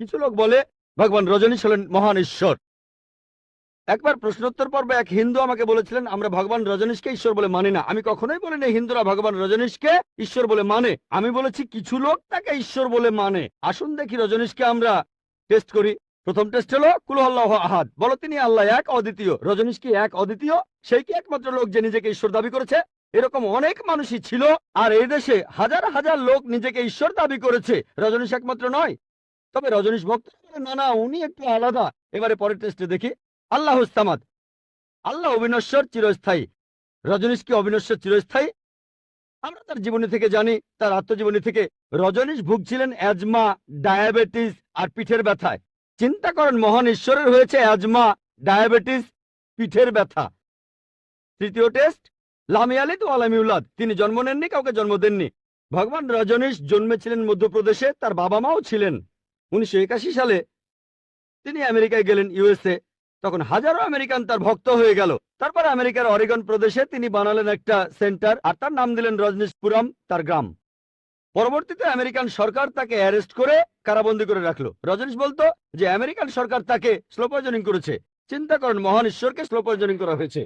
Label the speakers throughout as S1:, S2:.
S1: কিছু লোক বলে ভগবান রজনীশ হলেন মহান ঈশ্বর। একবার প্রশ্নোত্তর পর্বে এক হিন্দু আমাকে বলেছিলেন, আমরা ভগবান রজনীশকে ঈশ্বর বলে মানি না। আমি কখনোই বলিনি হিন্দুরা ভগবান রজনীশকে ঈশ্বর বলে মানে। আমি বলেছি কিছু লোক তাকে ঈশ্বর বলে মানে। আসুন দেখি রজনীশকে আমরা টেস্ট করি। প্রথম টেস্ট হলো কুল আল্লাহু আহাদ, বলো তিনি আল্লাহ এক অদ্বিতীয়। রজনীশ কি এক অদ্বিতীয়? সেই কি একমাত্র লোক যে নিজেকে ঈশ্বর দাবি করেছে? এরকম অনেক মানুষই ছিল, আর এই দেশে হাজার হাজার লোক নিজেকে ঈশ্বর দাবি করেছে। রজনীশ একমাত্র নয়। তবে রজনীশ ভক্ত না, না, উনি একটু আলাদা। এবারে পরের টেস্টে দেখি। আল্লাহ সামাদ, আল্লাহ অবিনশ্বর চিরস্থায়ী। রজনীশ কি অবিনশ্বর চিরস্থায়ী? আমরা তার জীবনী থেকে জানি, তার আত্মজীবনী থেকে। রজনীশ ভুগছিলেন অ্যাজমা, ডায়াবেটিস আর পিঠের ব্যথায়। চিন্তা করেন, মহান ঈশ্বরের হয়েছে অ্যাজমা, ডায়াবেটিস, পিঠের ব্যথা। তৃতীয় টেস্ট, লাম ইয়ালিদ ওয়া লাম ইউলাদ, তিনি জন্ম নেননি, কাউকে জন্ম দেননি। ভগবান রজনীশ জন্মেছিলেন মধ্যপ্রদেশে, তার বাবা মাও ছিলেন। 1981 সালে তিনি আমেরিকায় গেলেন, ইউএসএ। তখন হাজারো আমেরিকান তার ভক্ত হয়ে গেল। তারপর আমেরিকার অরেগন প্রদেশে তিনি বানালেন একটা সেন্টার, আর তার নাম দিলেন রজনীশপুরম, তার গ্রাম। পরবর্তীতে আমেরিকান সরকার তাকে অ্যারেস্ট করে কারাবন্দী করে রাখলো। রজনীশ বলতো যে আমেরিকান সরকার তাকে স্লো পয়জনিং করেছে। চিন্তা করেন, মহান ঈশ্বরকে স্লো পয়জনিং করা হয়েছে।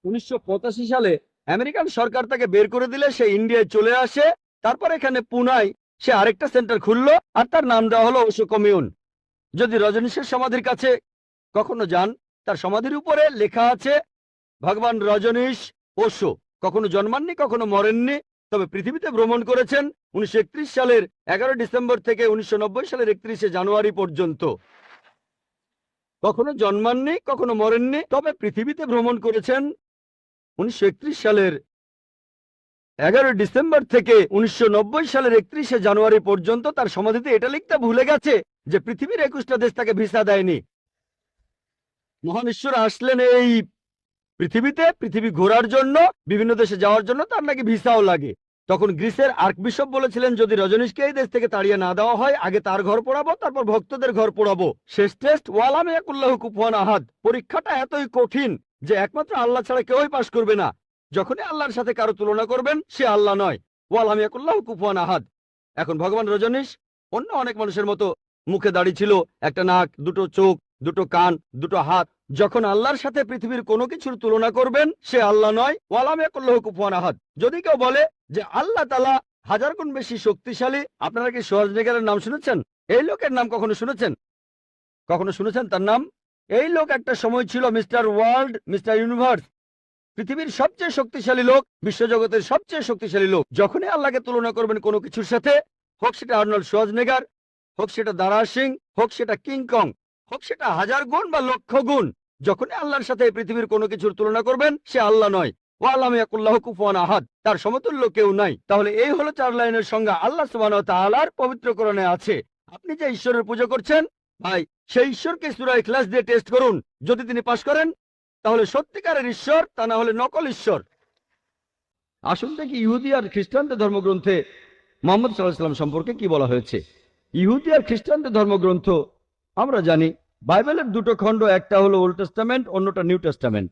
S1: 1985 সালে আমেরিকান সরকার তাকে বের করে দিলে সে ইন্ডিয়ায় চলে আসে। তারপর এখানে পুনায় সে আরেকটা সেন্টার খুললো, আর তার নাম দেওয়া হলো ওশো কমিউন। যদি রজনীশের সমাধির কাছে কখনো যান, তার সমাধির উপরে লেখা আছে ভগবান রজনীশ ওশো। কখনো জন্মাননি, কখনো মরেননি, তবে পৃথিবীতে ভ্রমণ করেছেন 1931 সালের 11 ডিসেম্বর থেকে 1990 সালের 31শে জানুয়ারি পর্যন্ত। কখনো জন্মাননি, কখনো মরেননি, তবে পৃথিবীতে ভ্রমণ করেছেন 1931 সালের 11 ডিসেম্বর থেকে 1990 সালের 31শে জানুয়ারি পর্যন্ত। তার সমাধিতে এটা লিখতে ভুলে গেছে যে পৃথিবীর 21টা দেশ তাকে ভিসা দেয়নি। মহান ঈশ্বর আসলেন এই পৃথিবীতে পৃথিবী ঘোরার জন্য, বিভিন্ন দেশে যাওয়ার জন্য তার নাকি ভিসাও লাগে। তখন গ্রিসের আর্কবিশপ বলেছিলেন, যদি রজনীশকে এই দেশ থেকে তাড়িয়ে না দেওয়া হয়, আগে তার ঘর পোড়াবো, তারপর ভক্তদের ঘর পোড়াবো। শেষ টেস্ট, ওয়া লাম ইয়াকুল্লাহু কুফুয়ান আহাদ। পরীক্ষাটা এতই কঠিন যে একমাত্র আল্লাহ ছাড়া কেউই পাশ করবে না। যখনই আল্লাহর সাথে কারো তুলনা করবেন, সে আল্লাহ নয়। ওয়া লাম ইয়াকুল্লাহু কুফুয়ান আহাদ। এখন ভগবান রজনীশ অন্য অনেক মানুষের মতো মুখে দাড়ি ছিল, একটা নাক, দুটো চোখ, দুটো কান, দুটো হাত। যখন আল্লাহর সাথে পৃথিবীর কোনো কিছুর তুলনা করবেন, সে আল্লাহ নয়। ওয়া লাম ইয়াকুল্লাহু কুফুয়ান আহাদ। যদি কেউ বলে যে আল্লাহ তাআলা হাজার গুণ বেশি শক্তিশালী, আপনারা কি শোয়ার্জনেগারের নাম শুনেছেন? এই লোকের নাম কখনো শুনেছেন? কখনো শুনেছেন তার নাম? এই লোক একটা সময় ছিল মিস্টার ওয়ার্ল্ড, মিস্টার ইউনিভার্স, পৃথিবীর সবচেয়ে শক্তিশালী লোক, বিশ্বজগতের সবচেয়ে শক্তিশালী লোক। যখনই আল্লাহকে তুলনা করবেন কোনো কিছুর সাথে, হোক সেটা আর্নল্ড শোয়ার্জনেগার, হোক সেটা দারা সিং, হোক সেটা কিং কং, হোক সেটা হাজার গুণ বা লক্ষ গুণ, যখনই আল্লাহর সাথে পৃথিবীর কোনো কিছুর তুলনা করবেন, সে আল্লাহ নয়। ওয়া লাম ইয়াকুল্লাহু কুফুয়ান আহাদ, তার সমতুল্য কেউ নাই। তাহলে এই হলো 4 লাইনের সংজ্ঞা আল্লাহ সুবহানাহু ওয়া তাআলার পবিত্র কোরআনে আছে। আপনি যে ঈশ্বরের পূজা করছেন, ভাই, সেই ঈশ্বরকে সূরা ইখলাস দিয়ে টেস্ট করুন। যদি তিনি পাশ করেন, তাহলে সত্যিকারের ঈশ্বর, তা না হলে নকল ঈশ্বর। আসুন দেখি ইহুদি আর খ্রিস্টানদের ধর্মগ্রন্থে মুহাম্মদ সাল্লাল্লাহু আলাইহি ওয়াসাল্লাম সম্পর্কে কি বলা হয়েছে। ইহুদি আর খ্রিস্টানদের ধর্মগ্রন্থ আমরা জানি, বাইবেলের দুটো খণ্ড, একটা হলো ওল্ড টেস্টামেন্ট, অন্যটা নিউ টেস্টামেন্ট।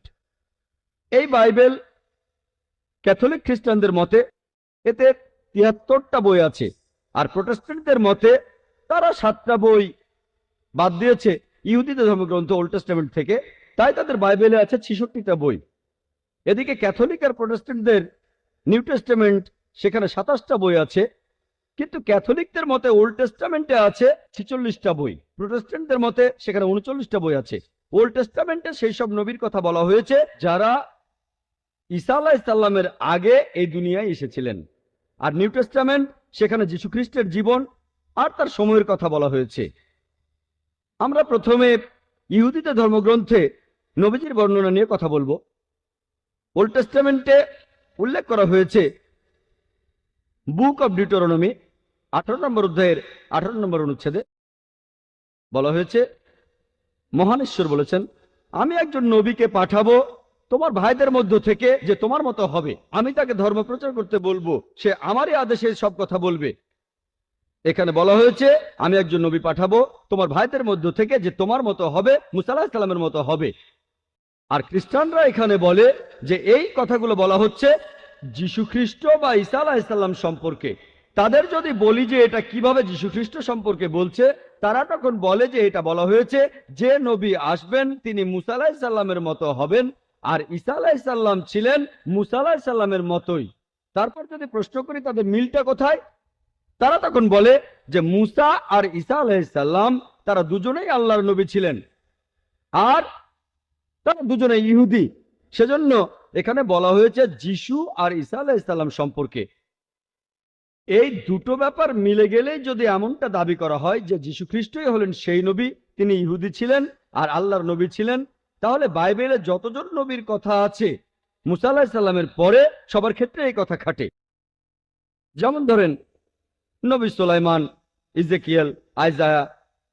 S1: এই বাইবেল ক্যাথলিক খ্রিস্টানদের মতে এতে 73টা বই আছে, আর প্রোটেস্ট্যান্টদের মতে তারা 7টা বই বাদ দিয়েছে ইহুদিদের ধর্মগ্রন্থ ওল্ড টেস্টামেন্ট থেকে, তাই তাদের বাইবেলে আছে 66টা বই। এদিকে ক্যাথলিক আর প্রোটেস্ট্যান্টদের নিউ টেস্টামেন্ট, সেখানে 27টা বই আছে, কিন্তু ক্যাথলিকদের মতে ওল্ড টেস্টামেন্টে আছে 46টা বই, প্রোটেস্ট্যান্টদের মতে সেখানে 39টা বই আছে। ওল্ড টেস্টামেন্টে সেই সব নবীর কথা বলা হয়েছে যারা ঈসা আলাইহিস সালামের আগে এই দুনিয়ায় এসেছিলেন, আর নিউ টেস্টামেন্ট সেখানে যীশু খ্রিস্টের জীবন আর তার সময়ের কথা বলা হয়েছে। আমরা প্রথমে ইহুদিদের ধর্মগ্রন্থে নবীজির বর্ণনা নিয়ে কথা বলবো। ওল্ড টেস্টামেন্টে উল্লেখ করা হয়েছে বুক অব ডিউটেরোনমি 18 নম্বর অধ্যায়ের 18 নম্বর অনুচ্ছেদে বলা হয়েছে, মহান ঈশ্বর বলেছেন, আমি একজন নবীকে পাঠাবো তোমার ভাইদের মধ্য থেকে, যে তোমার মতো হবে। আমি তাকে ধর্ম প্রচার করতে বলবো, সে আমারই আদেশে সব কথা বলবে। এখানে বলা হয়েছে, আমি একজন নবী পাঠাবো তোমার ভাইদের মধ্য থেকে, যে তোমার মতো হবে, মুসা আলাইহিস সালামের মতো হবে। আর খ্রিস্টানরা এখানে বলে যে এই কথাগুলো বলা হচ্ছে যীশু খ্রিস্ট বা ঈসা আলাইহিস সালাম সম্পর্কে। তাদের যদি বলি যে এটা কিভাবে যীশু খ্রিস্ট সম্পর্কে বলছে, তারা তখন বলে যে এটা বলা হয়েছে যে নবী আসবেন তিনি মুসা আলাইহিস সালামের মতো হবেন, আর ঈসা আলাইহিস সালাম ছিলেন মুসা আলাইহিস সালামের মতোই। তারপর যদি প্রশ্ন করি তাদের মিলটা কোথায়, তারা তখন বলে যে মুসা আর ঈসা আলাইহিস সালাম তারা দুজনেই আল্লাহর নবী ছিলেন, আর তারা দুজনে ইহুদি। সেজন্য এখানে বলা হয়েছে যিশু আর ঈসা আলাইহিস সালাম সম্পর্কে। এই দুটো ব্যাপার মিলে গেলেই যদি এমনটা দাবি করা হয় যে যীশু খ্রিস্টই হলেন সেই নবী, তিনি ইহুদি ছিলেন আর আল্লাহর নবী ছিলেন, তাহলে বাইবেলে যতজন নবীর কথা আছে মুসা আলাইহিস সালামের পরে সবার ক্ষেত্রে এই কথা খাটে। যেমন ধরেন নবী Sulaiman, Ezekiel, Isaiah,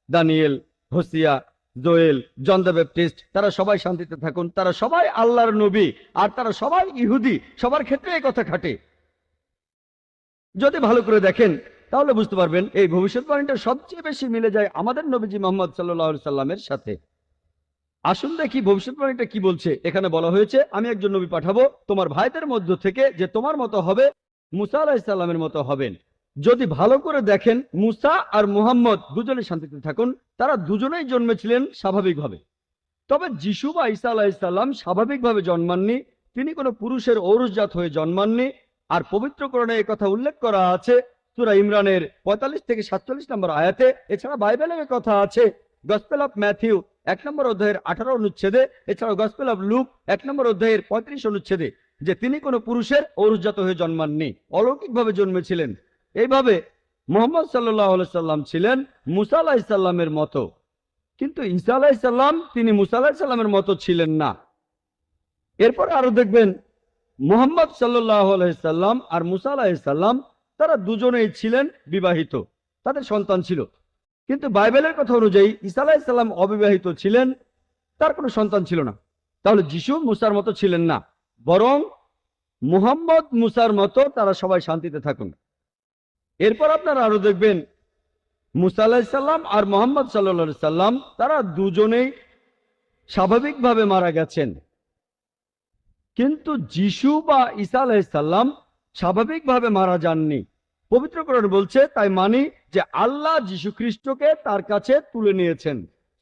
S1: Daniel, Hosea, Joel, John the Baptist, তারা সবাই শান্তিতে থাকুন, তারা সবাই আল্লাহর নবী আর তারা সবাই ইহুদি, সবার ক্ষেত্রে এই কথা খাটে। যদি ভালো করে দেখেন তাহলে বুঝতে পারবেন এই ভবিষ্যৎবাণীটা সবচেয়ে বেশি মিলে যায় আমাদের নবীজি মুহাম্মদ সাল্লাল্লাহু আলাইহি সাল্লামের সাথে। আসুন দেখি ভবিষ্যৎবাণীটা কি বলছে। এখানে বলা হয়েছে আমি একজন নবী পাঠাবো তোমার ভাইদের মধ্য থেকে, যে তোমার মতো হবে, মুসা আলাইহিস সালামের মতো হবেন। যদি ভালো করে দেখেন মুসা আর মুহাম্মদ দুজনে শান্তিতে থাকুন, তারা দুজনেই জন্মেছিলেন স্বাভাবিকভাবে। তবে যিশু বা ঈসা আলাইহিস সালাম স্বাভাবিকভাবে জন্মাননি, তিনি কোনো পুরুষের ঔরসজাত হয়ে জন্মাননি। আর পবিত্র কোরআনে এই কথা উল্লেখ করা আছে সূরা ইমরানের 45 থেকে 47 নম্বর আয়াতে। এছাড়া বাইবেলে এই কথা আছে গসপেল অফ ম্যাথিউ 1 নম্বর অধ্যায়ের 18 অনুচ্ছেদে, এছাড়াও গসপেল অফ লুক 1 নম্বর অধ্যায়ের 35 অনুচ্ছেদে, যে তিনি কোনো পুরুষের ঔরসজাত হয়ে জন্মাননি, অলৌকিকভাবে জন্মেছিলেন। এইভাবে মুহাম্মদ সাল্লাল্লাহু আলাইহি সাল্লাম ছিলেন মুসা আলাইহিস সালামের মতো, কিন্তু ঈসা আলাইহিস সালাম তিনি মুসা আলাইহিস সালামের মতো ছিলেন না। এরপর আরো দেখবেন মুহাম্মদ সাল্লাল্লাহু আলাইহি সাল্লাম আর মুসা আলাইহিস সালাম তারা দুজনেই ছিলেন বিবাহিত, তাদের সন্তান ছিল। কিন্তু বাইবেলের কথা অনুযায়ী ঈসা আলাইহিস সালাম অবিবাহিত ছিলেন, তার কোনো সন্তান ছিল না। তাহলে যিশু মুসার মতো ছিলেন না, বরং মুহাম্মদ মুসার মতো। তারা সবাই শান্তিতে থাকুন। এরপর আপনারা আরো দেখবেন মুসা আলাইহিস সালাম আর মুহাম্মদ সাল্লাল্লাহু আলাইহি সাল্লাম তারা দুজনেই স্বাভাবিকভাবে মারা গেছেন, কিন্তু যিশু বা ঈসা আলাইহিস সালাম স্বাভাবিকভাবে মারা যাননি। পবিত্র কোরআন বলছে, তাই মানি যে আল্লাহ যীশু খ্রিস্টকে তার কাছে তুলে নিয়েছেন।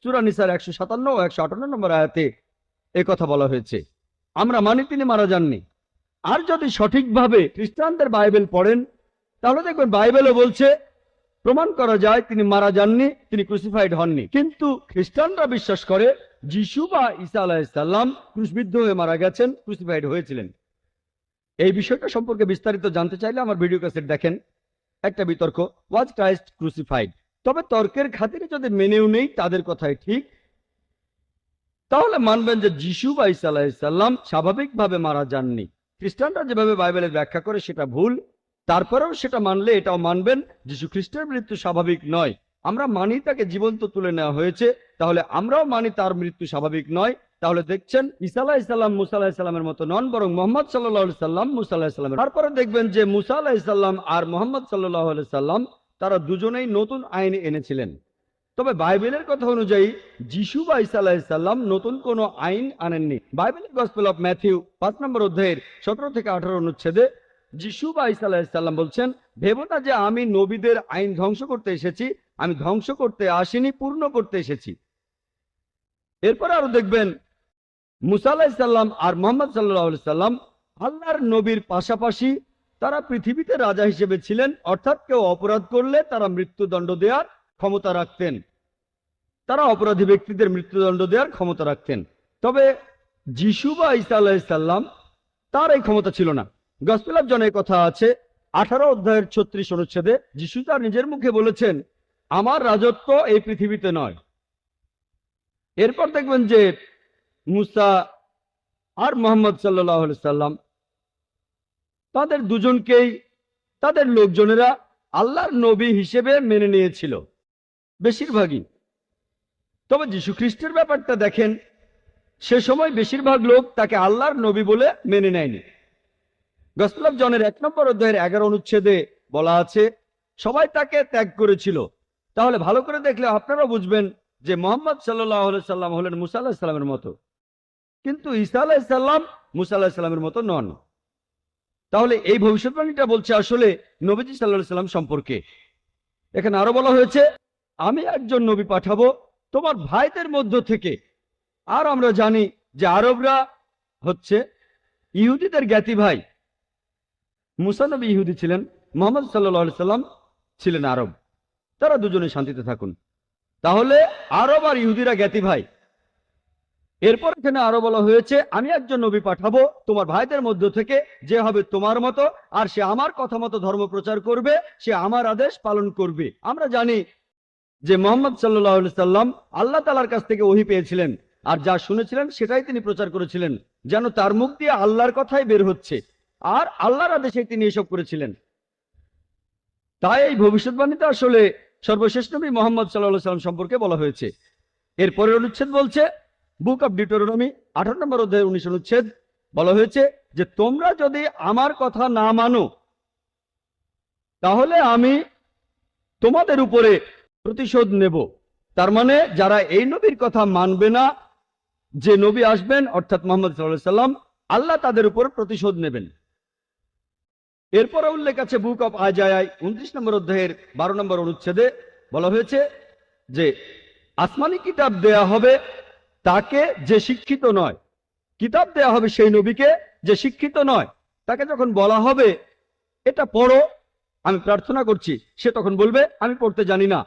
S1: সূরা নিসার 157 ও 158 নম্বর আয়াতে এই কথা বলা হয়েছে। আমরা মানি তিনি মারা যাননি। আর যদি সঠিকভাবে খ্রিস্টানদের বাইবেল পড়েন তাহলে দেখবেন বাইবেলও বলছে, প্রমাণ করা যায় তিনি মারা যাননি, তিনি ক্রুসিফাইড হননি। কিন্তু খ্রিস্টানরা বিশ্বাস করে যিশু বা ঈসা আলাইহিস সালাম ক্রুশবিদ্ধ হয়ে মারা গেছেন, ক্রুসিফাইড হয়েছিলেন। এই বিষয়টা সম্পর্কে বিস্তারিত জানতে চাইলে আমার ভিডিও ক্যাসেট দেখেন, একটা বিতর্ক, ওয়াজ ক্রাইস্ট ক্রুসিফাইড। তবে তর্কের খাতিরে যদি মেনেও নেই তাদের কথাই ঠিক, তাহলে মানবেন যে যিশু বা ঈসা আলাইহিস সালাম স্বাভাবিকভাবে মারা যাননি। খ্রিস্টানরা যেভাবে বাইবেলের ব্যাখ্যা করে সেটা ভুল। তারপরেও সেটা মানলে এটাও মানবেন যীশু খ্রিস্টের মৃত্যু স্বাভাবিক নয়। আমরা মানি তাকে জীবন্ত তুলে নেওয়া হয়েছে, তাহলে আমরাও মানি তার মৃত্যু স্বাভাবিক নয়। তাহলে দেখছেন ঈসা আলাইহিস সালাম মুসা আলাইহিস সালামের মতো নন, বরং মুহাম্মদ সাল্লাল্লাহু আলাইহি সাল্লাম মুসা আলাইহিস সালামের। তারপরে দেখবেন যে মুসা আলাইহিস সালাম আর মুহাম্মদ সাল্লাল্লাহু আলাইহি সাল্লাম তারা দুজনেই নতুন আইন এনেছিলেন। তবে বাইবেলের কথা অনুযায়ী যিশু বা ঈসা আলাইহিস সালাম নতুন কোনো আইন আনেননি। বাইবেলের গসপেল অফ ম্যাথিউ 5 নম্বর অধ্যায়ের 17 থেকে 18 অনুচ্ছেদে যিশু বা ঈসা আলাইহিস সালাম বলছেন, ভেবো না যে আমি নবীদের আইন ধ্বংস করতে এসেছি, আমি ধ্বংস করতে আসিনি, পূর্ণ করতে এসেছি। এরপর আরো দেখবেন মুসা আলাইহিস সালাম আর মুহাম্মদ সাল্লাল্লাহু আলাইহি সাল্লাম আল্লাহর নবীর পাশাপাশি তারা পৃথিবীতে রাজা হিসেবে ছিলেন, অর্থাৎ কেউ অপরাধ করলে তারা মৃত্যুদণ্ড দেওয়ার ক্ষমতা রাখতেন, তারা অপরাধী ব্যক্তিদের মৃত্যুদণ্ড দেওয়ার ক্ষমতা রাখতেন। তবে যিশু বা ঈসা আলাইহিস সালাম তার এই ক্ষমতা ছিল না। গসপেল অফ জনের কথা আছে 18 অধ্যায়ের 36 অনুচ্ছেদে, যিশু তার নিজের মুখে বলেছেন, আমার রাজত্ব এই পৃথিবীতে নয়। এরপর দেখবেন যে মুসা আর মুহাম্মদ সাল্লাল্লাহু আলাইহি সাল্লাম তাদের দুজনকেই তাদের লোকজনেরা আল্লাহর নবী হিসেবে মেনে নিয়েছিল, বেশিরভাগই। তবে যীশু খ্রিস্টের ব্যাপারটা দেখেন, সে সময় বেশিরভাগ লোক তাকে আল্লাহর নবী বলে মেনে নেয়নি। গসপেল অফ জনের 1 নম্বর অধ্যায়ের 11 অনুচ্ছেদে বলা আছে, সবাই তাকে ত্যাগ করেছিল। তাহলে ভালো করে দেখলে আপনারা বুঝবেন যে মুহাম্মদ সাল্লাল্লাহু আলাইহি সাল্লাম হলেন মুসা আলাইহিস সালামের মতো, কিন্তু ঈসা আলাইহিস সালাম মুসা আলাইহিস সালামের মতো নন। তাহলে এই ভবিষ্যৎবাণীটা বলছে আসলে নবীজি সাল্লাল্লাহু আলাইহি সাল্লাম সম্পর্কে। এখানে আরো বলা হয়েছে আমি একজন নবী পাঠাবো তোমার ভাইদের মধ্য থেকে। আর আমরা জানি যে আরবরা হচ্ছে ইহুদিদের জ্ঞাতি ভাই। মুসা নবী ইহুদি ছিলেন, মুহাম্মদ সাল্লাল্লাহু আলাইহি সাল্লাম ছিলেন আরব। তারা দুজনে শান্তিতে থাকুন। তাহলে আরব আর ইহুদিরা জ্ঞাতি ভাই। এরপর এখানে আরো বলা হয়েছে আমি একজন নবী পাঠাবো তোমার ভাইদের মধ্য থেকে, যে হবে তোমার মতো, আর সে আমার কথা মতো ধর্ম প্রচার করবে, সে আমার আদেশ পালন করবে। আমরা জানি যে মুহাম্মদ সাল্লাল্লাহু আলাইহি সাল্লাম আল্লাহ তাআলার কাছ থেকে ওহী পেয়েছিলেন, আর যা শুনেছিলেন সেটাই তিনি প্রচার করেছিলেন, যেন তার মুখ দিয়ে আল্লাহর কথাই বের হচ্ছে, আর আল্লাহর আদেশে তিনি এসব করেছিলেন। তাই এই ভবিষ্যৎবাণীতে আসলে সর্বশেষ নবী মুহাম্মদ সাল্লাল্লাহু আলাইহি সাল্লাম সম্পর্কে বলা হয়েছে। এরপরের অনুচ্ছেদ বলছে, বুক অব ডিউটেরোনমি 18 নম্বর অধ্যায়ের 19 অনুচ্ছেদ, বলা হয়েছে যে তোমরা যদি আমার কথা না মানো তাহলে আমি তোমাদের উপরে প্রতিশোধ নেব। তার মানে যারা এই নবীর কথা মানবে না, যে নবী আসবেন অর্থাৎ মুহাম্মদ সাল্লাল্লাহু আলাইহি সাল্লাম, আল্লাহ তাদের উপর প্রতিশোধ নেবেন। এরপরে উল্লেখ আছে বুক অব আইজায়া 29 নম্বর অধ্যায়ের 12 নম্বর অনুচ্ছেদে, বলা হয়েছে যে আসমানি কিতাব দেয়া হবে তাকে যে শিক্ষিত নয়। কিতাব দেয়া হবে সেই নবীকে যে শিক্ষিত নয়। তাকে যখন বলা হবে এটা পড়ো, আমি প্রার্থনা করছি, সে তখন বলবে আমি পড়তে জানি না।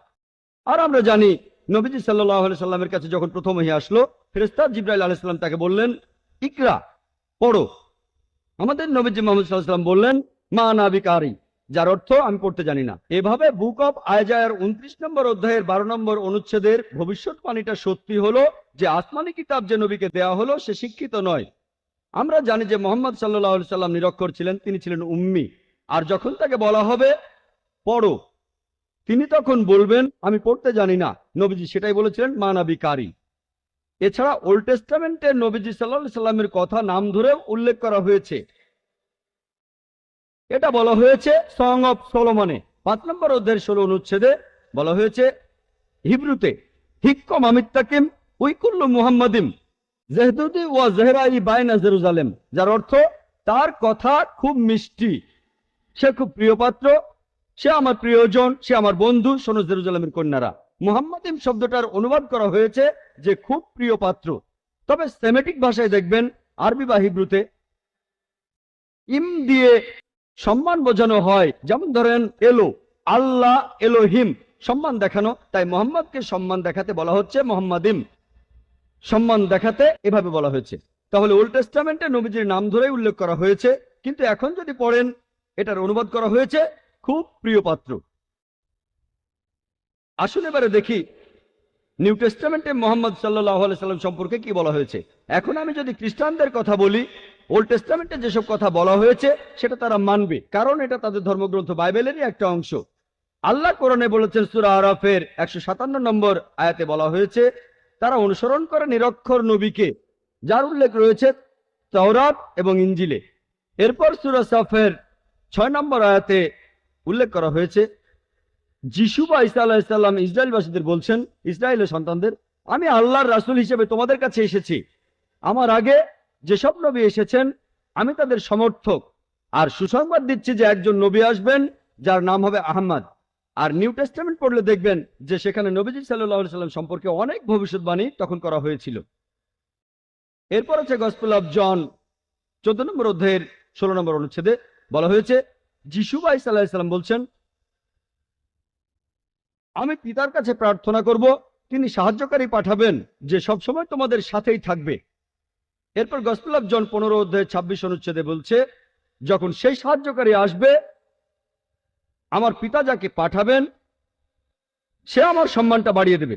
S1: আর আমরা জানি নবীজি সাল্লাল্লাহু আলাইহি সাল্লামের কাছে যখন প্রথম ওহী আসলো, ফেরেশতা জিবরাইল আলাইহিস সালাম তাকে বললেন ইকরা, পড়ো। আমাদের নবীজি মুহাম্মদ সাল্লাল্লাহু আলাইহি সাল্লাম বললেন মা আনা বিকারি, যার অর্থ আমি পড়তে জানি না। এভাবে বুক অব আইজায়ার 29 নম্বর অধ্যায়ের 12 নম্বর অনুচ্ছেদের ভবিষ্যৎবাণীটা সত্যি হলো যে আসমানি কিতাব যে নবীকে দেয়া হলো সে শিক্ষিত নয়। আমরা জানি যে মুহাম্মদ সাল্লাল্লাহু আলাইহি সাল্লাম নিরক্ষর ছিলেন, তিনি ছিলেন উম্মি। আর যখন তাকে বলা হবে পড়ো, তিনি তখন বলবেন আমি পড়তে জানি না। নবীজি সেটাই বলেছিলেন মা নাবি কারি। এছাড়া ওল্ড টেস্টামেন্টে নবীজি সাল্লাল্লাহু আলাইহি সাল্লামের কথা নাম ধরে উল্লেখ করা হয়েছে। এটা বলা হয়েছে সং অফ সলোমনে 5 নম্বর অধ্যায়ের 16 অনুচ্ছেদে, বলা হয়েছে হিব্রুতে হিক্কম আমিত্তাকিম উইকুল্লু মুহাম্মাদিম জেহদুদি ওয়া জেহরাই বাইনা জেরুজালেম, যার অর্থ তার কথা খুব মিষ্টি, সে খুব প্রিয় পাত্র, সে আমার প্রিয়জন, সে আমার বন্ধু, শোনো জেরুজালেমের কন্যারা। মুহাম্মাদিম শব্দটার অনুবাদ করা হয়েছে যে খুব প্রিয় পাত্র। তবে সেমেটিক ভাষায় দেখবেন আরবি বা হিব্রুতে ইম দিয়ে সম্মান বোঝানো হয়। যেমন ধরেন এলো, আল্লাহ এলোহিম, সম্মান দেখানো, তাই মোহাম্মদকে সম্মান দেখাতে বলা হচ্ছে মোহাম্মদিম, সম্মান দেখাতে এভাবে বলা হয়েছে। তাহলে ওল্ড টেস্টামেন্টে নবীজির নাম ধরেই উল্লেখ করা হয়েছে, কিন্তু এখন যদি পড়েন এটার অনুবাদ করা হয়েছে খুব প্রিয় পাত্র। আসুন এবারে দেখি নিউ টেস্টামেন্টে মোহাম্মদ সাল্লাল্লাহু আলাইহি সাল্লাম সম্পর্কে কি বলা হয়েছে। এখন আমি যদি খ্রিস্টানদের কথা বলি, ওল্ড টেস্টামেন্টে যেসব কথা বলা হয়েছে সেটা তারা মানবে, কারণ এটা তাদের ধর্মগ্রন্থ বাইবেলেরই একটা অংশ। আল্লাহ কোরআনে বলেছেন সূরা আরাফের 157 নম্বর আয়াতে বলা হয়েছে তারা অনুসরণ করে নিরক্ষর নবীকে, যার উল্লেখ রয়েছে তাওরাত এবং ইঞ্জিলে। এরপর সূরা সাফের 6 নম্বর আয়াতে উল্লেখ করা হয়েছে যিশু বা ঈসা আলাইহিস সালাম ইসরায়েলবাসীদের বলছেন, ইসরায়েলের সন্তানদের, আমি আল্লাহর রাসূল হিসেবে তোমাদের কাছে এসেছি। আমার আগে যেসব নবী এসেছেন আমি তাদের সমর্থক, আর সুসংবাদ দিচ্ছি যে একজন নবী আসবেন যার নাম হবে আহমদ। আর নিউ টেস্টামেন্ট পড়লে দেখবেন যে সেখানে নবীজি সাল্লাল্লাহু আলাইহি সাল্লাম সম্পর্কে অনেক ভবিষ্যৎবাণী তখন করা হয়েছিল। এরপর আছে গসপেল অফ জন 14 নম্বর অধ্যায়ের 16 নম্বর অনুচ্ছেদে বলা হয়েছে যিশু বা ঈসা আলাইহিস সালাম বলছেন আমি পিতার কাছে প্রার্থনা করব, তিনি সাহায্যকারী পাঠাবেন যে সবসময় তোমাদের সাথেই থাকবে। এরপর গসপেল অফ জন 15 অধ্যায় 26 অনুচ্ছেদে বলছে যখন সেই সাহায্যকারী আসবে আমার পিতা যাকে পাঠাবেন সে আমার সম্মানটা বাড়িয়ে দেবে।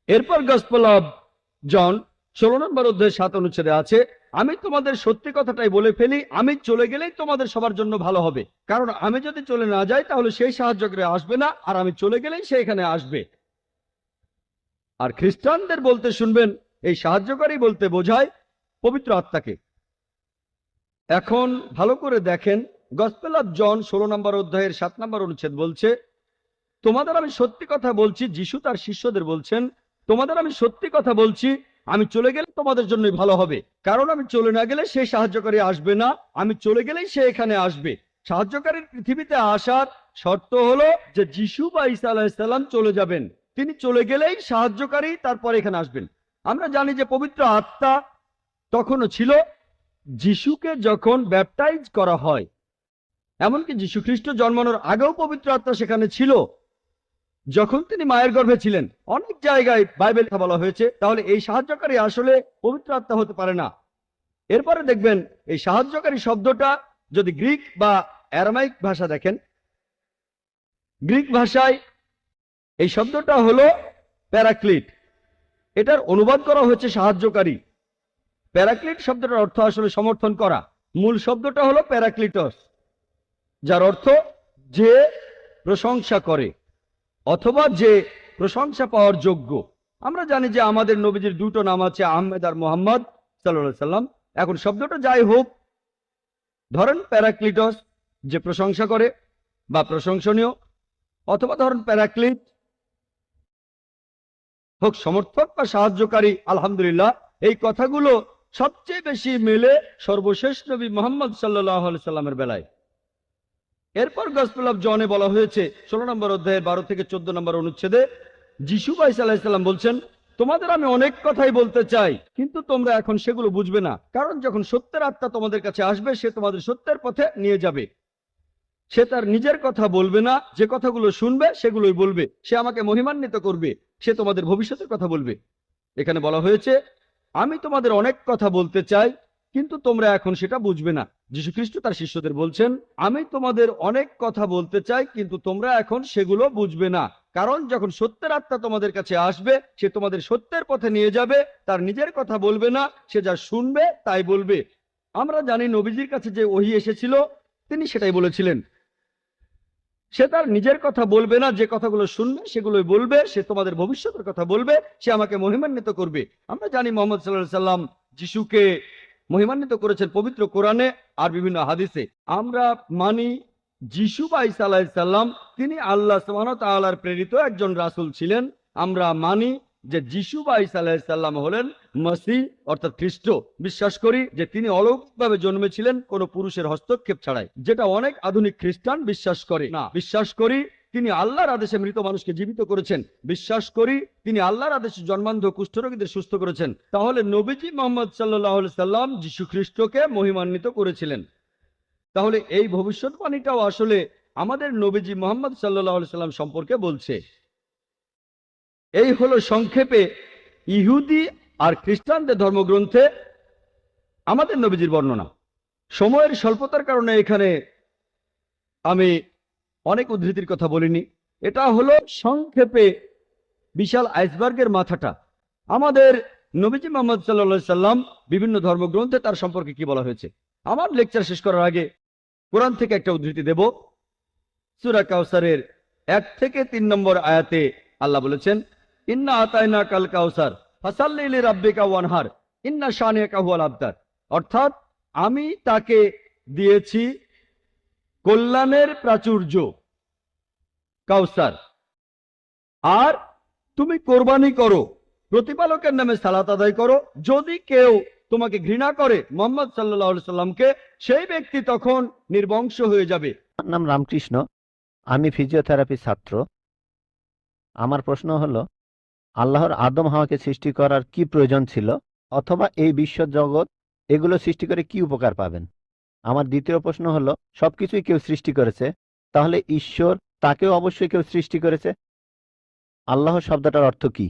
S1: এরপর গসপেল অফ জন 16 নম্বর অধ্যায় 7 অনুচ্ছেদে আছে আমি তোমাদের সত্যি কথাটাই বলে ফেলি, আমি চলে গেলেই তোমাদের সবার জন্য ভালো হবে, কারণ আমি যদি চলে না যাই তাহলে সেই সাহায্যকারী আসবে না, আর আমি চলে গেলেই সে এখানে আসবে। আর খ্রিস্টানদের বলতে শুনবেন এই সাহায্যকারী বলতে বোঝায় পবিত্র আত্মাকে। এখন ভালো করে দেখেন গসপেল অফ জন 16 নম্বর অধ্যায়ের 7 নম্বর অনুচ্ছেদ বলছে তোমাদের আমি সত্যি কথা বলছি, যিশু তার শিষ্যদের বলছেন তোমাদের আমি সত্যি কথা বলছি, আমি চলে গেলে তোমাদের জন্যই ভালো হবে, কারণ আমি চলে না গেলে সেই সাহায্যকারী আসবে না, আমি চলে গেলেই সে এখানে আসবে। সাহায্যকারীর পৃথিবীতে আসার শর্ত হলো যে যিশু বা ঈসা আলাইহিস সালাম চলে যাবেন, তিনি চলে গেলেই সাহায্যকারী তারপর এখানে আসবেন। আমরা জানি যে পবিত্র আত্মা তখনও ছিল যিশুকে যখন ব্যাপটাইজ করা হয়, এমনকি যীশু খ্রিস্ট জন্মানোর আগেও পবিত্র আত্মা সেখানে ছিল যখন তিনি মায়ের গর্ভে ছিলেন। অনেক জায়গায় বাইবেল কথা বলা হয়েছে, তাহলে এই সাহায্যকারী আসলে পবিত্র আত্মা হতে পারে না। এরপরে দেখবেন এই সাহায্যকারী শব্দটা যদি গ্রিক বা অ্যারামাইক ভাষা দেখেন, গ্রিক ভাষায় এই শব্দটা হলো প্যারাক্লিট, এটার অনুবাদ করা হয়েছে সাহায্যকারী। প্যারাক্লিট শব্দটার অর্থ আসলে সমর্থন করা। মূল শব্দটা হলো প্যারাক্লিটস, যার অর্থ যে প্রশংসা করে অথবা যে প্রশংসা পাওয়ার যোগ্য। আমরা জানি যে আমাদের নবীজির দুটো নাম আছে, আহমেদ আর মোহাম্মদ সাল্লাল্লাহু আলাইহি সাল্লাম। এখন শব্দটা যাই হোক, ধরেন প্যারাক্লিটস যে প্রশংসা করে বা প্রশংসনীয়, অথবা ধরেন প্যারাক্লিট হোক সমর্থক বা সাহায্যকারী। আলহামদুলিল্লাহ, এই কথাগুলো সবচেয়ে বেশি মেলে সর্বশেষ নবী মুহাম্মদ সাল্লাল্লাহু আলাইহি সাল্লামের বেলায়। এরপর গসপেল অফ জনে বলা হয়েছে 16 নম্বর অধ্যায়ের 12 থেকে 14 নম্বর অনুচ্ছেদে, যিশু ঈসা আলাইহিস সালাম বলছেন, তোমাদের আমি অনেক কথাই বলতে চাই, কিন্তু তোমরা এখন সেগুলো বুঝবে না, কারণ যখন সত্যের আত্মা তোমাদের কাছে আসবে সে তোমাদের সত্যের পথে নিয়ে যাবে। সে তার নিজের কথা বলবে না, যে কথাগুলো শুনবে সেগুলোই বলবে। সে আমাকে মহিমান্বিত করবে, সে তোমাদের ভবিষ্যতের কথা বলবে। এখানে বলা হয়েছে, আমি তোমাদের অনেক কথা বলতে চাই, কিন্তু তোমরা এখন সেটা বুঝবে না। যীশু খ্রিস্ট তার শিষ্যদের বলছেন, আমি তোমাদের অনেক কথা বলতে চাই, কিন্তু তোমরা এখন সেগুলো বুঝবে না, কারণ যখন সত্যের আত্মা তোমাদের কাছে আসবে সে তোমাদের সত্যের পথে নিয়ে যাবে, তার নিজের কথা বলবে না, সে যা শুনবে তাই বলবে। আমরা জানি নবীজির কাছে যে ওহী এসেছিল তিনি সেটাই বলেছিলেন। সে তার নিজের কথা বলবে না, যে কথাগুলো শুনবে সেগুলোই বলবে। সে তোমাদের ভবিষ্যতের কথা বলবে, সে আমাকে মহিমান্বিত করবে। আমরা জানি মুহাম্মদ সাল্লাল্লাহু আলাইহি সাল্লাম যিশুকে মহিমান্বিত করেছেন পবিত্র কোরআনে আর বিভিন্ন হাদিসে। আমরা মানি যিশু বা ঈসা আলাইহিস সালাম তিনি আল্লাহ সুবহানাহু ওয়া তাআলার প্রেরিত একজন রাসূল ছিলেন। আমরা মানি যে যিশু বা ঈসা আলাইহিস সালাম হলেন মসিহ অর্থাৎ খ্রিস্ট। বিশ্বাস করি যে তিনি অলৌকিকভাবে জন্মেছিলেন কোনো পুরুষের হস্তক্ষেপ ছাড়াই, যেটা অনেক আধুনিক খ্রিস্টান বিশ্বাস করে না। বিশ্বাস করি তিনি আল্লাহর আদেশে মৃত মানুষকে জীবিত করেছেন। বিশ্বাস করি তিনি আল্লাহর আদেশে জন্মান্ধ কুষ্ঠরোগীদের সুস্থ করেছেন। তাহলে নবীজি মুহাম্মদ সাল্লাল্লাহু আলাইহি সাল্লাম যিশু খ্রিস্টকে মহিমান্বিত করেছিলেন। তাহলে এই ভবিষ্যৎবাণীটাও আসলে আমাদের নবীজি মুহাম্মদ সাল্লাল্লাহু আলাইহি সাল্লাম সম্পর্কে বলছে। এই হলো সংক্ষেপে ইহুদি আর খ্রিস্টানদের ধর্মগ্রন্থে আমাদের নবীজির বর্ণনা। সময়ের স্বল্পতার কারণে এখানে আমি অনেক উদ্ধৃতির কথা বলিনি। এটা হলো সংক্ষেপে বিশাল আইসবার্গের মাথাটা। আমাদের নবীজি মুহাম্মদ সাল্লাল্লাহু আলাইহি সাল্লাম বিভিন্ন ধর্মগ্রন্থে তার সম্পর্কে কি বলা হয়েছে। আমার লেকচার শেষ করার আগে কোরআন থেকে একটা উদ্ধৃতি দেব। সূরা কাউসারের 1 থেকে 3 নম্বর আয়াতে আল্লাহ বলেছেন, ইন্না আতাইনা কাল কাউসার ফাসাল্লি লিরাব্বিকা ওয়ানহার ইন্না শানিয়াকা হুয়াল আবতার। অর্থাৎ আমি তাকে দিয়েছি কল্যাণের প্রাচুর্য কাউসার, আর তুমি কোরবানি করো, প্রতিপালকের নামে সালাত আদায় করো। যদি কেউ তোমাকে ঘৃণা করে মুহাম্মদ সাল্লাল্লাহু আলাইহি সাল্লামকে, সেই ব্যক্তি তখন নির্বংশ হয়ে যাবে।
S2: আমার নাম রামকৃষ্ণ, আমি ফিজিওথেরাপি ছাত্র। আমার প্রশ্ন হলো, আল্লাহর আদম হাওয়াকে সৃষ্টি করার কি প্রয়োজন ছিল, অথবা এই বিশ্ব জগৎ এগুলো সৃষ্টি করে কি উপকার পাবেন? আমার দ্বিতীয় প্রশ্ন হলো, সবকিছুই কেউ সৃষ্টি করেছে, তাহলে ঈশ্বর তাকেও অবশ্যই কেউ সৃষ্টি করেছে। আল্লাহ শব্দটার অর্থ কি?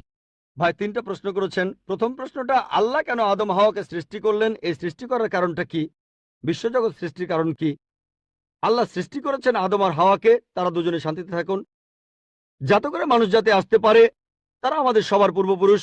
S1: ভাই 3টা প্রশ্ন করেছেন। প্রথম প্রশ্নটা, আল্লাহ কেন আদম হাওয়াকে সৃষ্টি করলেন, এই সৃষ্টি করার কারণটা কি, বিশ্বজগৎ সৃষ্টির কারণ কি? আল্লাহ সৃষ্টি করেছেন আদম আর হাওয়াকে, তারা দুজনে শান্তিতে থাকুন, যাতে করে মানুষ যাতে আসতে পারে, তারা আমাদের সবার পূর্বপুরুষ।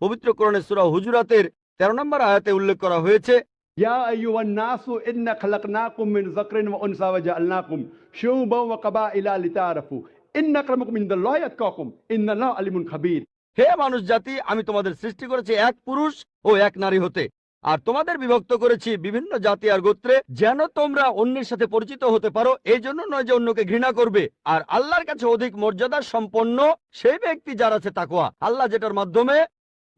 S1: পবিত্র কোরআনে সূরা হুজুরাতের 13 নম্বর আয়াতে উল্লেখ করা হয়েছে,
S3: يا أيها الناس إنا خلقناكم من ذكر وأنثى وجعلناكم شعوبا وقبائل لتعارفوا إن أكرمكم عند الله أتقاكم إن الله عليم خبير।
S1: হে মানুষ জাতি, আমি তোমাদের সৃষ্টি করেছি এক পুরুষ ও এক নারী হতে, আর তোমাদের বিভক্ত করেছি বিভিন্ন জাতি আর গোত্রে, যেন তোমরা অন্যের সাথে পরিচিত হতে পারো। এই জন্য নয় যে অন্যকে ঘৃণা করবে। আর আল্লাহর কাছে অধিক মর্যাদা সম্পন্ন সেই ব্যক্তি যার আছে তাকওয়া। আল্লাহ যেটার মাধ্যমে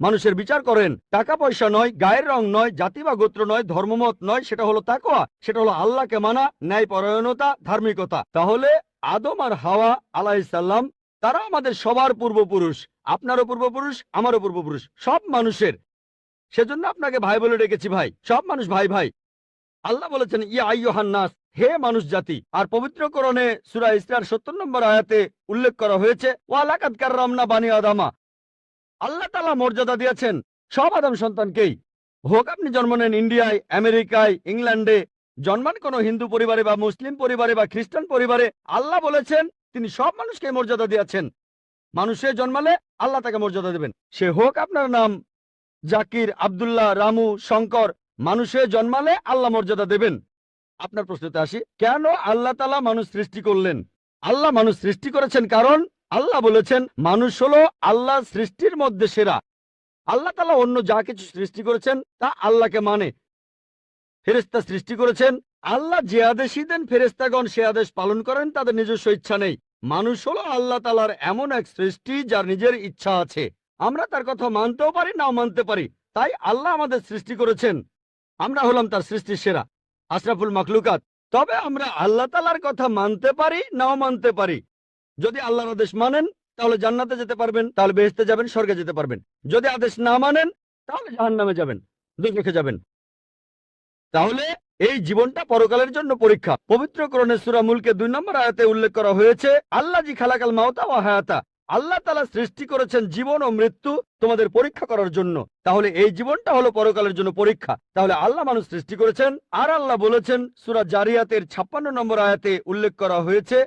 S1: মানুষের বিচার করেন, টাকা পয়সা নয়, গায়ের রং নয়, জাতি বা গোত্র নয়, ধর্মমত নয়, সেটা হলো তাকওয়া। সেটা হলো আল্লাহকে মানা, ন্যায় পরায়ণতা, ধার্মিকতা। তাহলে আদম আর হাওয়া আলাইহিসসালাম তারা আমাদের সবার পূর্বপুরুষ, আপনারও পূর্বপুরুষ, আমারও পূর্বপুরুষ, সব মানুষের। সেজন্য আপনাকে ভাই বলে ডেকেছি ভাই, সব মানুষ ভাই ভাই। আল্লাহ বলেছেন ইয়া আইয়ুহান নাস, হে মানুষ জাতি। আর পবিত্র কোরআনে সূরা ইসরার ৭০ নম্বর আয়াতে উল্লেখ করা হয়েছে ওয়া লাকাদ কাররামনা বানি আদামা, আল্লাহ তাআলা মর্যাদা দিয়েছেন সব আদম সন্তানকেই। হোক আপনি জন্ম নেন ইন্ডিয়ায়, আমেরিকায়, ইংল্যান্ডে, জন্মান কোনো হিন্দু পরিবারে বা মুসলিম পরিবারে বা খ্রিস্টান পরিবারে, আল্লাহ বলেছেন তিনি সব মানুষকে মর্যাদা দিয়েছেন। মানুষে জন্মালে আল্লাহ তাকে মর্যাদা দেবেন। সে হোক আপনার নাম জাকির, আব্দুল্লাহ, রামু, শঙ্কর, মানুষে জন্মালে আল্লাহ মর্যাদা দেবেন। আপনার প্রশ্নতে আসি, কেন আল্লাহ তাআলা মানুষ সৃষ্টি করলেন? আল্লাহ মানুষ সৃষ্টি করেছেন কারণ আল্লাহ বলেছেন মানুষ হলো আল্লাহ সৃষ্টির মধ্যে সেরা। আল্লাহ তাআলা অন্য যা কিছু সৃষ্টি করেছেন তা আল্লাহকে মানে। ফেরেশতা সৃষ্টি করেছেন, আল্লাহ যে আদেশই দেন ফেরেশতাগণ সে আদেশ পালন করেন, তাদের নিজস্ব ইচ্ছা নেই। মানুষ হলো আল্লাহ তাআলার এমন এক সৃষ্টি যার নিজের ইচ্ছা আছে। আমরা তার কথা মানতেও পারি নাও মানতে পারি, তাই আল্লাহ আমাদের সৃষ্টি করেছেন। আমরা হলাম তার সৃষ্টির সেরা, আশরাফুল মাখলুকাত। তবে আমরা আল্লাহ তাআলার কথা মানতে পারি নাও মানতে পারি। যদি আল্লাহর আদেশ মানেন তাহলে জান্নাতে যেতে পারবেন, তাহলে বেহেশতে যাবেন, স্বর্গে যেতে পারবেন। যদি আদেশ না মানেন তাহলে জাহান্নামে যাবেন, দুর্ভোগে যাবেন। তাহলে এই জীবনটা পরকালের জন্য পরীক্ষা। পবিত্র কোরআনে সূরা মুলকে ২ নম্বর আয়াতে উল্লেখ করা হয়েছে আল্লাযী খালাকাল মাউতা ওয়া হায়াতা, আল্লাহ তাআলা সৃষ্টি করেছেন জীবন ও মৃত্যু তোমাদের পরীক্ষা করার জন্য। তাহলে এই জীবনটা হলো পরকালের জন্য পরীক্ষা। তাহলে আল্লাহ মানুষ সৃষ্টি করেছেন। আর আল্লাহ বলেছেন সূরা জারিয়াতের ৫৬ নম্বর আয়াতে উল্লেখ করা হয়েছে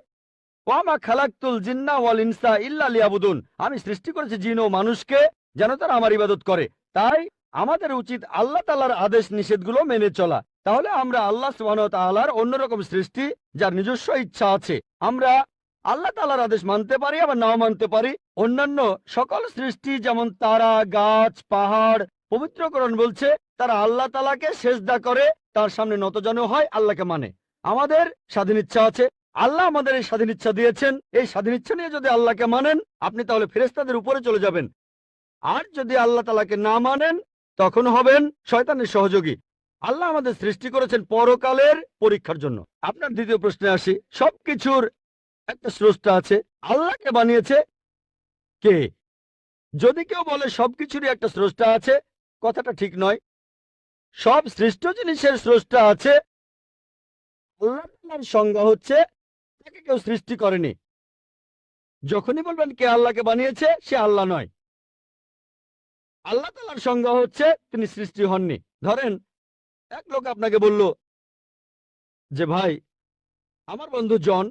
S1: ওয়া মা খালাকতুল জিন্না ওয়াল ইনসা ইল্লা লিয়াবুদুন, আমি সৃষ্টি করেছি জিন ও মানুষকে যেন তারা আমার ইবাদত করে। তাই আমাদের উচিত আল্লাহ তাআলার আদেশ নিষেধগুলো মেনে চলা। তাহলে আমরা আল্লাহ সুবহানাহু ওয়া তাআলার অন্যরকম সৃষ্টি যার নিজস্ব ইচ্ছা আছে। আমরা আল্লাহ তাআলার আদেশ মানতে পারি আবার নাও মানতে পারি। অন্যান্য সকল সৃষ্টি যেমন তারা, গাছ, পাহাড়, পবিত্র কোরআন বলছে তারা আল্লাহ তাআলাকে সেজদা করে, তার সামনে নতজানু হয়, আল্লাহকে মানে। আমাদের স্বাধীন ইচ্ছা আছে, আল্লাহ আমাদের এই স্বাধীন ইচ্ছা দিয়েছেন। এই স্বাধীন ইচ্ছা নিয়ে যদি আল্লাহকে মানেন আপনি তাহলে ফেরেশতাদের উপরে চলে যাবেন। আর যদি আল্লাহ তাআলাকে না মানেন তখন হবেন শয়তানের সহযোগী। আল্লাহ আমাদের সৃষ্টি করেছেন পরকালের পরীক্ষার জন্য। আপনার দ্বিতীয় প্রশ্নে আসি, সবকিছুর একটা স্রষ্টা আছে, আল্লাহকে বানিয়েছে কে? যদি কেউ বলে সবকিছুরই একটা স্রষ্টা আছে, কথাটা ঠিক নয়। সব সৃষ্ট জিনিসের স্রষ্টা আছে। আল্লাহ তাআলার সংজ্ঞা হচ্ছে তাকে কেউ সৃষ্টি করেনি। যখনই বলবেন কে আল্লাহকে বানিয়েছে সে আল্লাহ নয়। আল্লাহ তাআলার সংজ্ঞা হচ্ছে তিনি সৃষ্টি হননি। ধরেন এক লোক আপনাকে বলল যে ভাই আমার বন্ধু জন,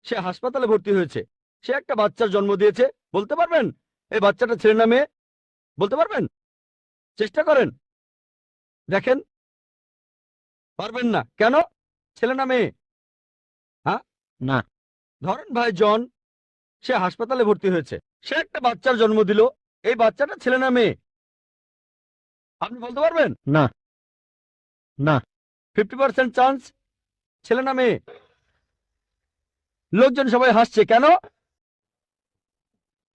S1: সে হাসপাতালে ভর্তি হয়েছে, সে একটা বাচ্চার জন্ম দিয়েছে। বলতে পারবেন এই বাচ্চাটা ছেলে না মেয়ে? বলতে পারবেন? চেষ্টা করেন, দেখেন। পারবেন না কেন? ছেলে না মেয়ে? হ্যাঁ
S2: না।
S1: ধরেন ভাই জন, সে হাসপাতালে ভর্তি হয়েছে, সে একটা বাচ্চার জন্ম দিল, এই বাচ্চাটা ছেলে না মেয়ে? আপনি বলতে পারবেন?
S2: না না।
S1: 50% চান্স ছেলে না মেয়ে। লোকজন সবাই হাসছে কেন?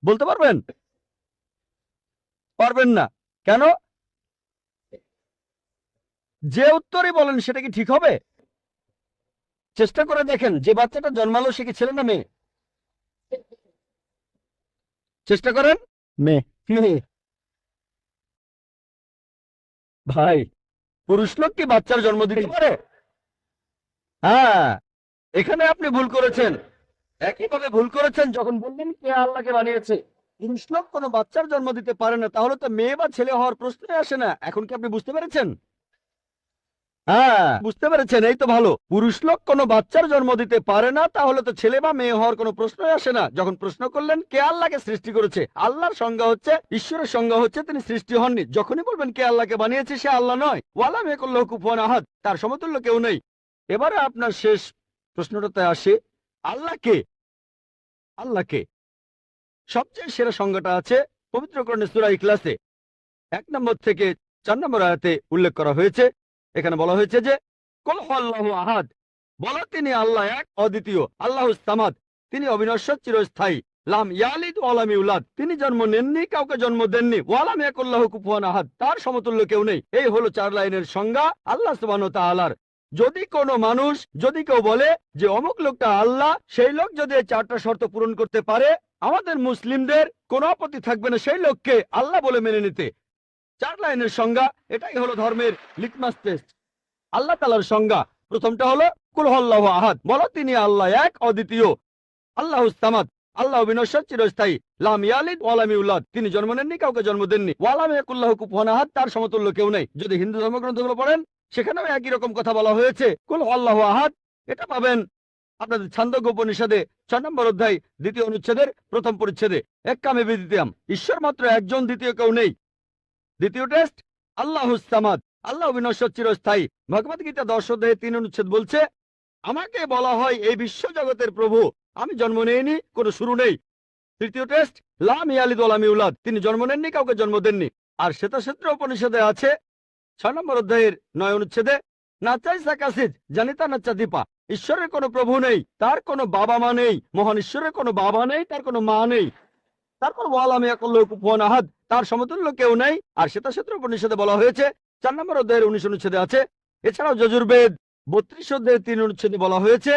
S1: বলতে পারবেন? পারবেন না কেন? যে উত্তরই বলেন সেটা কি ঠিক হবে? চেষ্টা করে দেখেন, যে বাচ্চাটা জন্মালো সে কি ছেলে না মেয়ে? চেষ্টা করেন।
S2: মেয়ে।
S1: মেয়ে। ভাই পুরুষ লোক কি বাচ্চার জন্ম দিতে পারে? হ্যাঁ, এখানে আপনি ভুল করেছেন। একইভাবে ভুল করেছেন যখন বললেন কে আল্লাহকে বানিয়েছে। পুরুষ লোক কোনো বাচ্চার জন্ম দিতে পারে না, তাহলে তো মেয়ে বা ছেলে হওয়ার প্রশ্নই আসে না। এখন কি আপনি বুঝতে পেরেছেন? হ্যাঁ বুঝতে পেরেছেন, এই তো ভালো। পুরুষ লোক কোনো বাচ্চার জন্ম দিতে পারে না, তাহলে তো ছেলে বা মেয়ে হওয়ার কোনো প্রশ্নই আসে না। যখন প্রশ্ন করলেন কে আল্লাহকে সৃষ্টি করেছে, আল্লাহর সংজ্ঞা হচ্ছে, ঈশ্বরের সংজ্ঞা হচ্ছে তিনি সৃষ্টি হননি। যখনই বলবেন কে আল্লাহকে বানিয়েছে সে আল্লাহ নয়। ওয়ালাম ইয়াকুল্লাহু কুফুয়ান আহাদ, তার সমতুল্য কেউ নেই। এবারে আপনার শেষ প্রশ্নটাতে আসে, আল্লাহ কে? আল্লাহ কে? সবচেয়ে সেরা সংজ্ঞাটা আছে পবিত্র কোরআনে সূরা ইখলাসে 1 নম্বর থেকে 4 নম্বর আয়াতে উল্লেখ করা হয়েছে। এখানে বলা হয়েছে যে কুল হুয়াল্লাহু আহাদ, বলো তিনি আল্লাহ এক, অদ্বিতীয়। আল্লাহুস সামাদ, তিনি অবিনশ্বর, চিরস্থায়ী। লাম ইয়ালিদ ওয়া লাম ইউলাদ, তিনি জন্ম নেননি, কাউকে জন্ম দেননি। ওয়ালাম ইয়াকুল্লাহু কুফুয়ান আহাদ, তার সমতুল্য কেউ নেই। এই হলো 4 লাইনের সংজ্ঞা আল্লাহ সুবহানাহু ওয়া তাআলার। যদি কোনো মানুষ, যদি কেউ বলে যে অমুক লোকটা আল্লাহ, সেই লোক যদি এই 4টা শর্ত পূরণ করতে পারে, আমাদের মুসলিমদের কোনো আপত্তি থাকবে না সেই লোককে আল্লাহ বলে মেনে নিতে। 4 লাইনের সংজ্ঞা, এটাই হলো ধর্মের লিটমাস টেস্ট। আল্লাহ তাআলার সংজ্ঞা, প্রথমটা হলো কুল হুয়াল্লাহু আহাদ, বলো তিনি আল্লাহ এক, অদ্বিতীয়। আল্লাহুস সামাদ, আল্লাহ বিনশ্বর, চিরস্থায়ী। লাম ইয়ালিদ ওয়া লাম ইউলাদ, তিনি জন্ম নেননি, কাউকে জন্ম দেননি। ওয়া লাম ইয়াকুল লাহু কুফুয়ান আহাদ, তার সমতুল্য কেউ নেই। যদি হিন্দু ধর্মগ্রন্থগুলো পড়েন, সেখানেও একই রকম কথা বলা হয়েছে, কুল হুয়াল্লাহু আহাদ। এটা পাবেন আপনাদের ছান্দোগ্য উপনিষদে 6 নম্বর অধ্যায় 2য় অনুচ্ছেদের 1ম পরিচ্ছেদে। এক্কামে বিদ্বিতীয়াম, ঈশ্বর মাত্র একজন, দ্বিতীয় কেউ নেই। দ্বিতীয় টেস্ট আল্লাহুস সামাদ, আল্লাহ বিনশ্বর, চিরস্থায়ী। ভগবত গীতা 10 অধ্যায়ে 3 অনুচ্ছেদ বলছে, আমাকে বলা হয় এই বিশ্ব জগতের প্রভু, আমি জন্ম নেইনি, কোনো শুরু নেই। তৃতীয় টেস্ট লাম ইয়ালিদ ওয়া লাম ইউলাদ, তিনি জন্ম নেননি, কাউকে জন্ম দেননি। আর শ্বেতাক্ষেত্র উপনিষদে আছে 6 নম্বর অধ্যায়ের 9 অনুচ্ছেদে, নাচাই সাকাসিদ জানিতা নাচা দীপা, ঈশ্বরের কোনো প্রভু নেই, তার কোনো বাবা মা নেই। মহান ঈশ্বরের কোনো বাবা নেই, তার কোনো মা নেই। তারপর ওয়া লাম ইয়াকুল লাহু কুফুয়ান আহাদ, তার সমতুল্য কেউ নেই। আর শ্বেতাক্ষেত্র উপনিষদে বলা হয়েছে 4 নম্বর অধ্যায়ের 19 অনুচ্ছেদে আছে। এছাড়াও যজুর্বেদ 32 অধ্যায়ের 3 অনুচ্ছেদে বলা হয়েছে,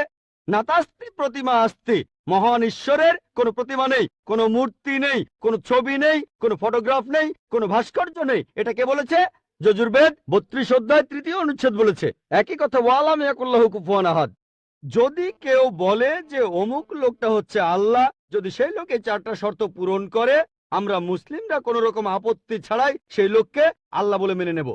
S1: নাতাস্তি প্রতিমা আস্তি, মহান ঈশ্বরের কোনো প্রতিমা নেই, কোনো মূর্তি নেই, কোনো ছবি নেই, কোনো ফটোগ্রাফ নেই, কোনো ভাস্কর্য নেই। এটা কে বলেছে? যজুর্বেদ 32 অধ্যায় 3য় অনুচ্ছেদ বলেছে একই কথা, ওয়া লাম ইয়াকুল লাহু কুফুয়ান আহাদ। যদি কেউ বলে যে অমুক লোকটা হচ্ছে আল্লাহ, যদি সেই লোক এই 4টা শর্ত পূরণ করে, আমরা মুসলিমরা কোনো রকম আপত্তি ছাড়াই সেই লোককে আল্লাহ বলে মেনে নেব।